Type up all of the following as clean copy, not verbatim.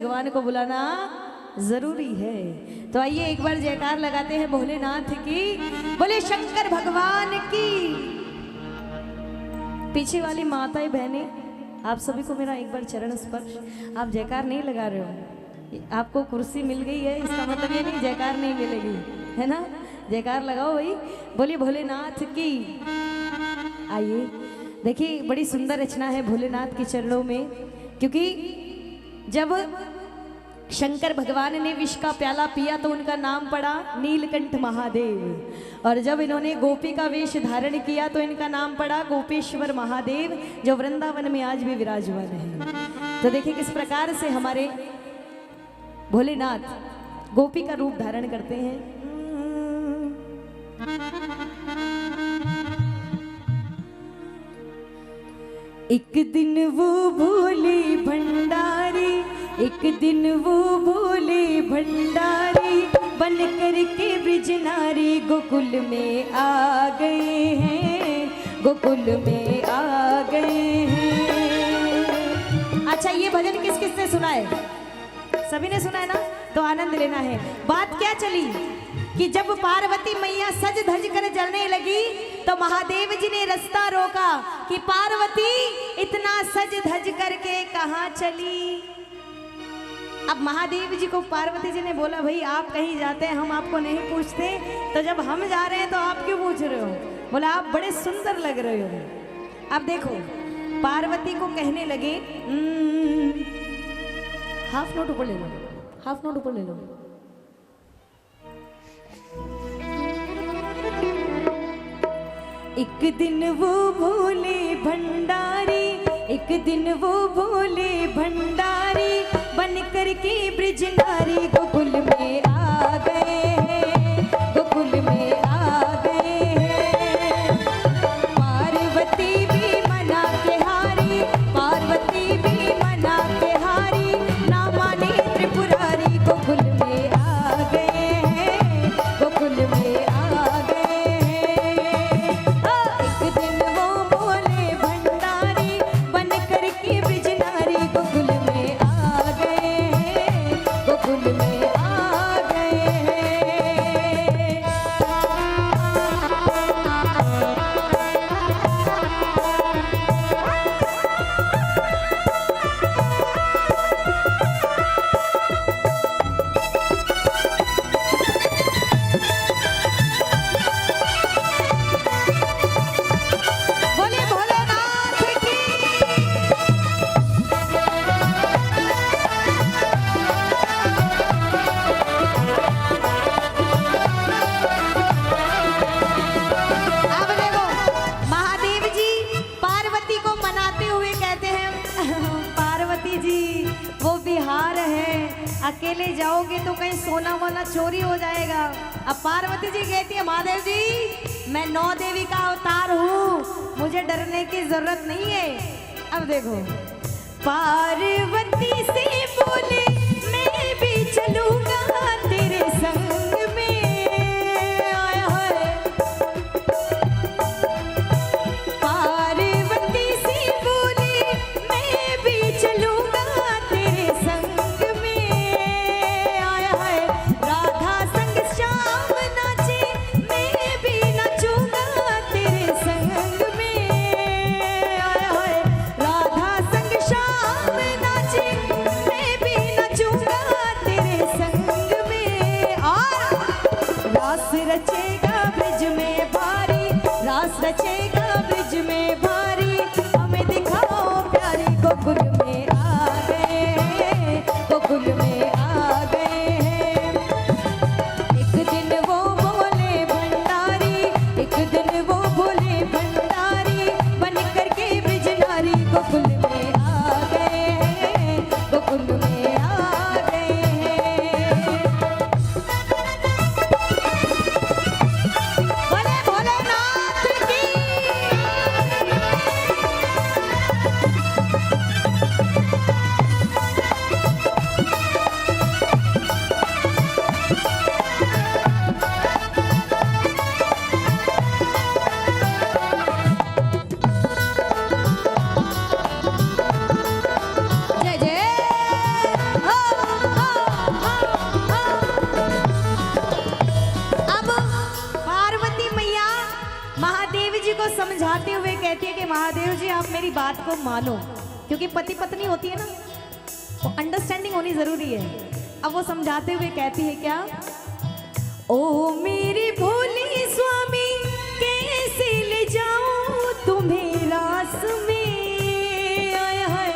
भगवान को बुलाना जरूरी है। तो आइए एक बार जयकार लगाते हैं भोलेनाथ की, बोले शंकर भगवान की। पीछे वाली माताएं बहनें, आप सभी को मेरा एक बार चरण स्पर्श। आप जयकार नहीं लगा रहे हो, आपको कुर्सी मिल गई है इसका मतलब ये नहीं जयकार नहीं मिलेगी, है ना। जयकार लगाओ भाई, बोलिए भोलेनाथ की। आइए देखिए, बड़ी सुंदर रचना है भोलेनाथ के चरणों में, क्योंकि जब शंकर भगवान ने विष का प्याला पिया तो उनका नाम पड़ा नीलकंठ महादेव, और जब इन्होंने गोपी का वेश धारण किया तो इनका नाम पड़ा गोपेश्वर महादेव, जो वृंदावन में आज भी विराजमान है। तो देखिए किस प्रकार से हमारे भोलेनाथ गोपी का रूप धारण करते हैं। एक दिन वो भोले भंडारी, एक दिन वो भोले भंडारी, बन कर के ब्रिज नारी गोकुल में आ गए हैं, गोकुल में आ गए हैं। अच्छा, ये भजन किस किस ने सुना है? सभी ने सुना है ना, तो आनंद लेना है। बात क्या चली कि जब पार्वती मैया सज धज कर चलने लगी तो महादेव जी ने रास्ता रोका कि पार्वती इतना सज धज करके कहाँ चली। अब महादेव जी को पार्वती जी ने बोला, भाई आप कहीं जाते हैं हम आपको नहीं पूछते, तो जब हम जा रहे हैं तो आप क्यों पूछ रहे हो? बोला आप बड़े सुंदर लग रहे हो। अब देखो पार्वती को कहने लगे, हाफ नोट ऊपर ले लो, हाफ नोट ऊपर ले लो। एक दिन वो भोले भंडारी, एक दिन वो भोले भंडारी, बन कर के ब्रिज नारी गोकुल में आ गए हैं, गोकुल में आ गए हैं। पार्वती भी मना के हारी, पार्वती भी मना के हारी, ना माने त्रिपुरारी गोकुल में आ गए हैं, गोकुल में आ गए हैं। एक दिन वो भोले भंडारी, बन कर के ब्रिज नारी गोकुल में आ गए हैं, गोकुल में आ गए हैं। बोले भोलेनाथ की। अब देखो महादेव जी पार्वती को मनाते हुए कहते हैं, पार्वती जी वो बिहार है, अकेले जाओगे तो कहीं सोना वाला चोरी हो जाएगा। अब पार्वती जी कहती है, महादेव जी मैं 9 देवी का अवतार हूँ, मुझे डरने की जरूरत नहीं है। अब देखो पार्वती से बोले, मैं भी चलूंगा तेरे संग में। आया है पार्वती से बोले, मैं भी चलूंगा तेरे संग में। आया है राधा संग श्याम नाचे, मैं भी नाचूंगा तेरे संग में। आया है राधा संग श्याम नाचे, मैं भी नाचूंगा तेरे संग में। और रास रचेगा ब्रिज में भारी, रास रचेगा ब्रिज में भारी, हमें दिखाओ प्यारी गोकुल में आ गए हैं, गोकुल में आ गए हैं। एक दिन वो भोले भंडारी, एक दिन वो भोले भंडारी, बन कर के ब्रिज नारी गोकुल में आ गए हैं, गोकुल में आ गए हैं। बोले भोलेनाथ की। महादेव जी आप मेरी बात को मानो, क्योंकि पति पत्नी होती है ना, वो अंडरस्टैंडिंग होनी जरूरी है। अब वो समझाते हुए कहती है क्या, ओ मेरी भोली स्वामी कैसे ले जाऊं तुम्हें रास में, आय हाय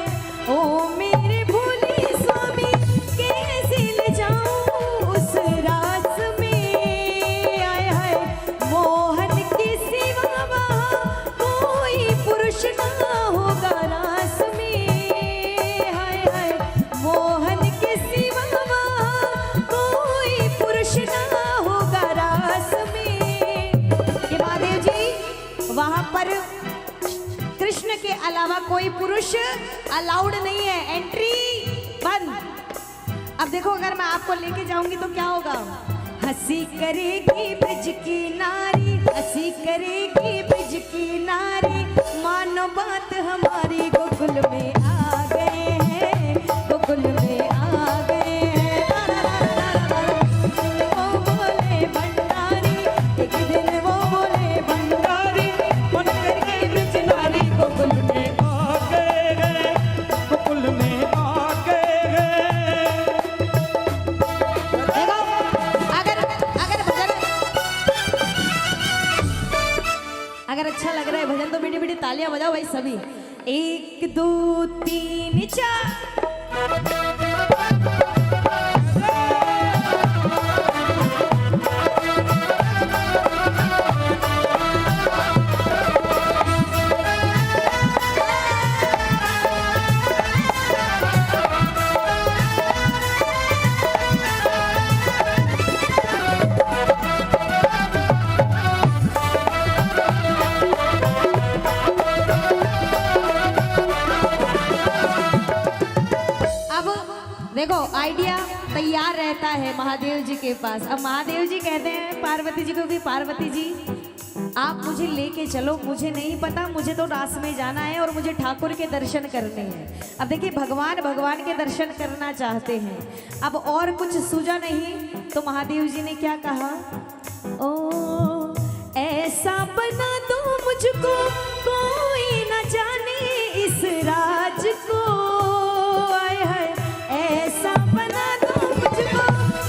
ओ मेरे भोली स्वामी कैसे ले जाऊं उस रास में, आय हाय मोहन के सिवा वहाँ कोई पुरुष ना होगा रास में, हाय हाय मोहन के सिवा वहाँ कोई पुरुष ना होगा रास में। ये महादेव जी वहां पर कृष्ण के अलावा कोई पुरुष अलाउड नहीं है, एंट्री बंद। अब देखो अगर मैं आपको लेके जाऊंगी तो क्या होगा, हंसी करेगी ब्रज की नारी, हंसी करेगी ब्रज की नारी, मानो बात हमारी गोकुल में आ गए हैं, गोकुल में आ गए हैं। वो बोले भंडारी, एक दिन वो बोले भंडारी, मन करके ब्रज नारी गोकुल में आ गए हैं, गोकुल में आ गए हैं। देखो अगर अगर भजन अगर अच्छा लग रहा है भजन तो मीठी मीठी तालियां बजाओ भाई सभी। 1 2 3 4। देखो आइडिया तैयार रहता है महादेव जी के पास। अब महादेव जी कहते हैं पार्वती जी को कि पार्वती जी आप मुझे लेके चलो, मुझे नहीं पता, मुझे तो रास में जाना है और मुझे ठाकुर के दर्शन करने हैं। अब देखिए भगवान के दर्शन करना चाहते हैं, अब और कुछ सूझा नहीं तो महादेव जी ने क्या कहा, ओ ऐसा बना दो मुझको कोई न जाने इस राज को, आय हाय ऐसा बना दो मुझको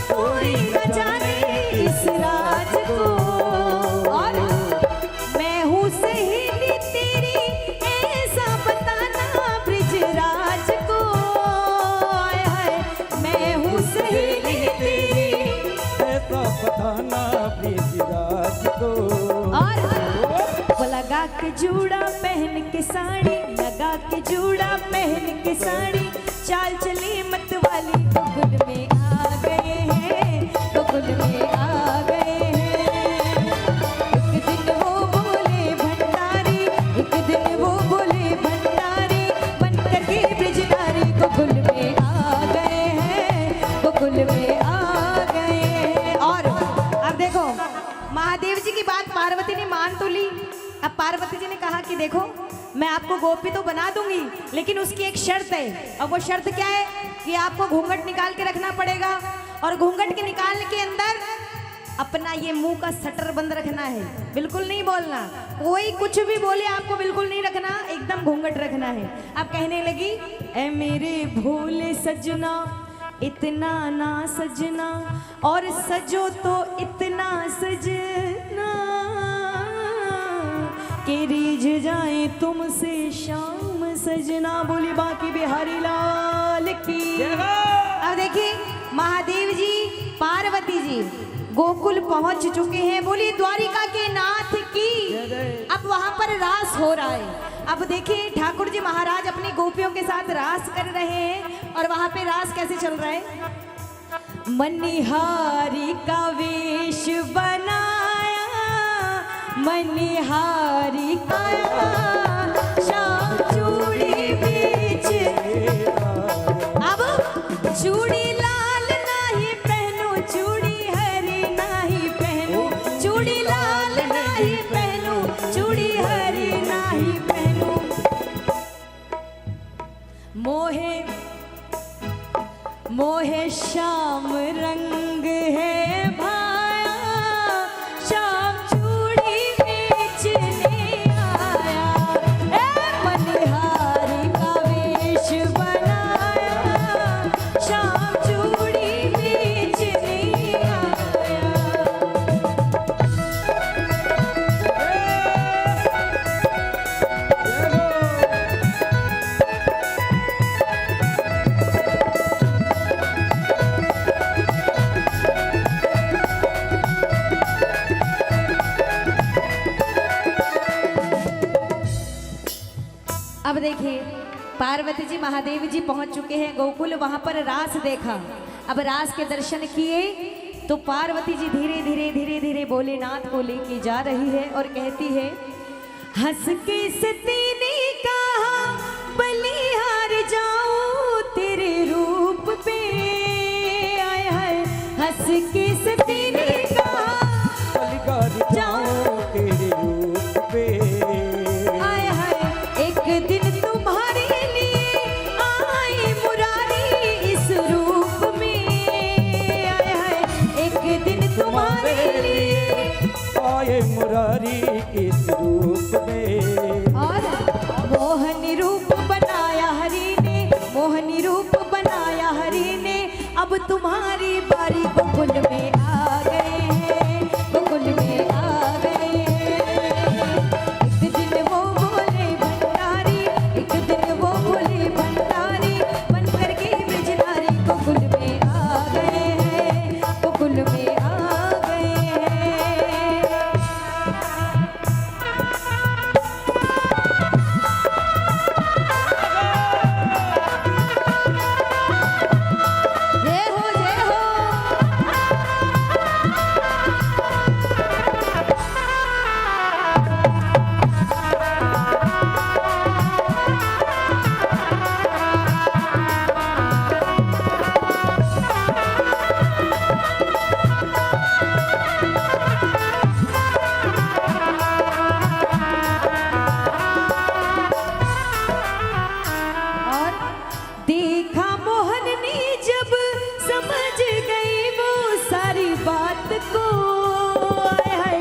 कोई न जाने इस राज को, और मैं हूँ सहेली तेरी ऐसा बताना ब्रिजराज को, आय हाय मैं हूँ सहेली तेरी ऐसा बताना ब्रिजराज को। और वो लगा के जूड़ा पहन के साड़ी, लगा के जूड़ा पहन के साड़ी, चाल चली मत वाली गोकुल में आ गए हैं, गोकुल में आ गए हैं। एक दिन वो बोले भंडारी, एक दिन वो बोले भंडारी, बन करके ब्रिजनारी गोकुल में आ गए हैं, गोकुल में आ गए हैं। और अब देखो महादेव जी की बात पार्वती ने मान तो ली। अब पार्वती जी ने कहा कि देखो मैं आपको गोपी तो बना दूंगी, लेकिन उसकी एक शर्त है। अब वो शर्त क्या है कि आपको घूंघट निकाल के रखना पड़ेगा, और घूंघट के निकालने के अंदर अपना ये मुंह का शटर बंद रखना है, बिल्कुल नहीं बोलना, कोई कुछ भी बोले आपको बिल्कुल नहीं रखना, एकदम घूंघट रखना है। अब कहने लगी ए मेरे भोले सजना इतना ना सजना, और सजो तो इतना सजना कि रिझ जाए तुमसे शाम सजना। बोली बाकी बिहारी लाल की। अब देखिए महादेव जी पार्वती जी गोकुल पहुंच चुके हैं, बोली द्वारिका के नाथ की। अब वहां पर रास हो रहा है। अब देखिए ठाकुर जी महाराज अपनी गोपियों के साथ रास कर रहे हैं, और वहां पे रास कैसे चल रहा है, मनिहारी का वेश बनाया, मनिहारी का शाम चूड़ी बीच, अब चूड़ी लाल नहीं पहनो, चूड़ी हरी नहीं पहनो, चूड़ी लाल नहीं पहनो, चूड़ी हरी नहीं पहनो, मोहे मोहे श्याम रंग है भाया, श्याम चूड़ी बेचने आया। देखिए पार्वती जी महादेव जी पहुंच चुके हैं गोकुल, वहां पर रास देखा। अब रास के दर्शन किए तो पार्वती जी धीरे धीरे धीरे धीरे भोलेनाथ को लेके जा रही है और कहती है, हंस के सती ने कहा बलिहार जाऊं तेरे रूप पे, आय हाय हंस के सती ने कहा बलिहार जाऊं तेरे रूप पे, आय हाय एक दिन तुम्हारे लिए आए मुरारी इस रूप में, आय हाय एक दिन तुम्हारे लिए आए मुरारी इस रूप में। और मोहनी रूप बनाया हरि ने, मोहनी रूप बनाया हरि ने, अब तुम्हारी बारी गोकुल में आ गए हैं, गोकुल में आ गए हैं। एक दिन वो बोले भंडारी, एक दिन वो बोले भंडारी, बन करके ब्रजनारी गोकुल में आ गए हैं, गोकुल में आ गए हैं। जय हो जय हो। और देखा मोहन ने जब समझ गई वो सारी बात को, आय हाय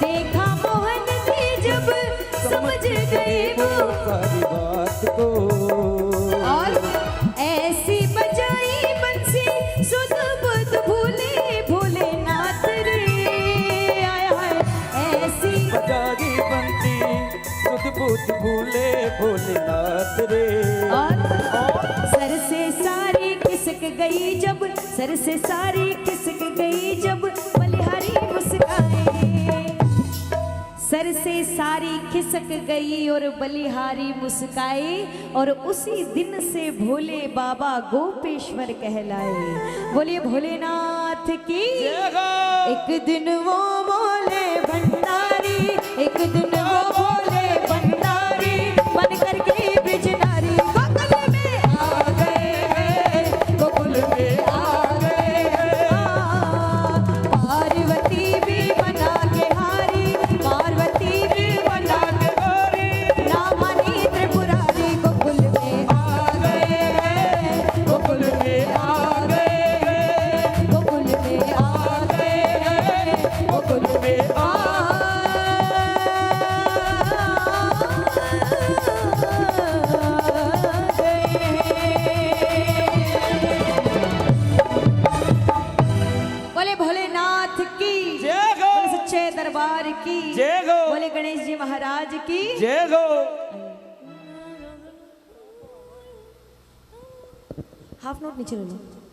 देखा मोहन ने जब समझ गई वो, सारी बात को, और ऐसी बजाई बंसी सुध बुध भूले भोलेनाथ रे, आय हाय ऐसी बजागी बनती सुध बुध भूले भोलेनाथ रे। और सर से सारी खिसक गई जब, सर से सारी खिसक गई जब बलिहारी मुस्काए, सर से सारी खिसक गई और बलिहारी मुस्काए, और उसी दिन से भोले बाबा गोपेश्वर कहलाए। बोलिए भोलेनाथ की। एक दिन वो बोले भंडारी, एक दिन वो बोले भंडारी, बन करके ब्रजनारी गोकुल में आ गए हैं, गोकुल में आ गए हैं। पार्वती भी बना के हारी, पार्वती भी बना के हारी, रामानी त्रिपुरारी गोकुल में आ गए हैं, गोकुल में आ गए हैं, गोकुल में आ गए हैं, गोकुल में आ बोले भोलेनाथ की जय हो। बोले सच्चे दरबार की जय हो। बोले गणेश जी महाराज की जय हो। हाफ नोट नीचे ले लो।